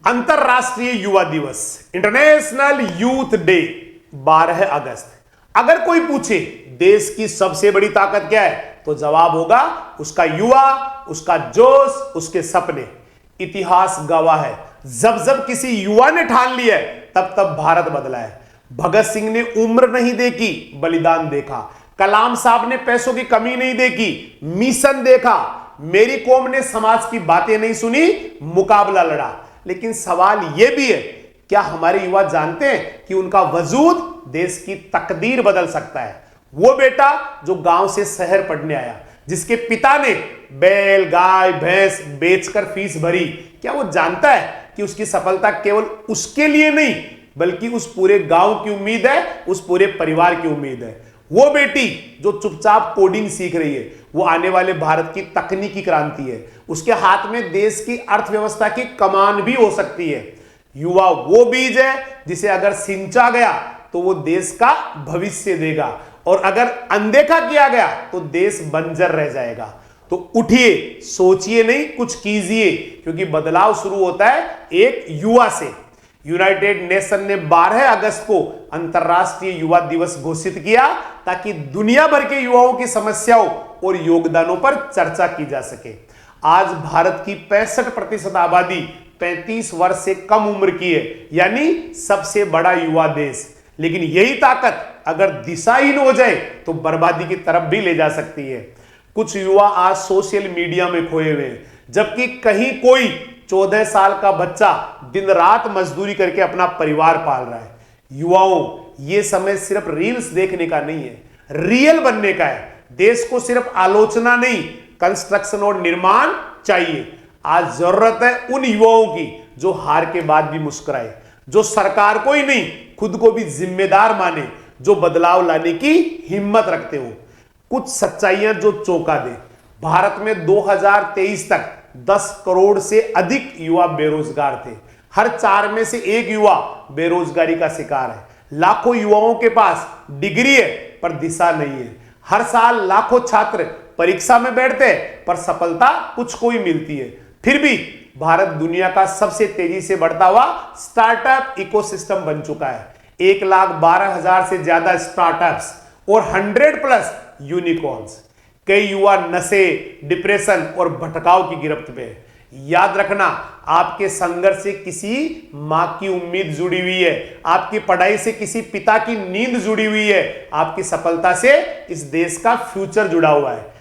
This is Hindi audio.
अंतरराष्ट्रीय युवा दिवस, इंटरनेशनल यूथ डे 12 अगस्त। अगर कोई पूछे देश की सबसे बड़ी ताकत क्या है, तो जवाब होगा उसका युवा, उसका जोश, उसके सपने। इतिहास गवाह है, जब जब किसी युवा ने ठान लिया है, तब तब भारत बदला है। भगत सिंह ने उम्र नहीं देखी, बलिदान देखा। कलाम साहब ने पैसों की कमी नहीं देखी, मिशन देखा। मेरी कौम ने समाज की बातें नहीं सुनी, मुकाबला लड़ा। लेकिन सवाल यह भी है, क्या हमारे युवा जानते हैं कि उनका वजूद देश की तकदीर बदल सकता है? वो बेटा जो गांव से शहर पढ़ने आया, जिसके पिता ने बैल, गाय, भैंस बेचकर फीस भरी, क्या वो जानता है कि उसकी सफलता केवल उसके लिए नहीं, बल्कि उस पूरे गांव की उम्मीद है, उस पूरे परिवार की उम्मीद है? वो बेटी जो चुपचाप कोडिंग सीख रही है, वो आने वाले भारत की तकनीकी क्रांति है। उसके हाथ में देश की अर्थव्यवस्था की कमान भी हो सकती है। युवा वो बीज है जिसे अगर सिंचा गया तो वो देश का भविष्य देगा, और अगर अनदेखा किया गया तो देश बंजर रह जाएगा। तो उठिए, सोचिए नहीं, कुछ कीजिए, क्योंकि बदलाव शुरू होता है एक युवा से। यूनाइटेड नेशन ने 12 अगस्त को अंतरराष्ट्रीय युवा दिवस घोषित किया, ताकि दुनिया भर के युवाओं की समस्याओं और योगदानों पर चर्चा की जा सके। आज भारत की 65% आबादी 35 वर्ष से कम उम्र की है, यानी सबसे बड़ा युवा देश। लेकिन यही ताकत अगर दिशाहीन हो जाए तो बर्बादी की तरफ भी ले जा सकती है। कुछ युवा आज सोशल मीडिया में खोए हुए हैं, जबकि कहीं कोई 14 साल का बच्चा दिन रात मजदूरी करके अपना परिवार पाल रहा है। युवाओं, ये समय सिर्फ रील्स देखने का नहीं है, रियल बनने का है। देश को सिर्फ आलोचना नहीं, कंस्ट्रक्शन और निर्माण चाहिए। आज जरूरत है उन युवाओं की जो हार के बाद भी मुस्कुराए, जो सरकार को ही नहीं खुद को भी जिम्मेदार माने, जो बदलाव लाने की हिम्मत रखते हो। कुछ सच्चाइयां जो चौंका दे। भारत में 2023 तक 10 करोड़ से अधिक युवा बेरोजगार थे। हर 4 में से 1 युवा बेरोजगारी का शिकार है। लाखों युवाओं के पास डिग्री है पर दिशा नहीं है। हर साल लाखों छात्र परीक्षा में बैठते हैं पर सफलता कुछ को ही मिलती है। फिर भी भारत दुनिया का सबसे तेजी से बढ़ता हुआ स्टार्टअप इकोसिस्टम बन चुका है। 1,12,000 से ज्यादा स्टार्टअप्स और 100+ यूनिकॉर्न्स। कई युवा नशे, डिप्रेशन और भटकाव की गिरफ्त में है। याद रखना, आपके संघर्ष से किसी मां की उम्मीद जुड़ी हुई है, आपकी पढ़ाई से किसी पिता की नींद जुड़ी हुई है, आपकी सफलता से इस देश का फ्यूचर जुड़ा हुआ है।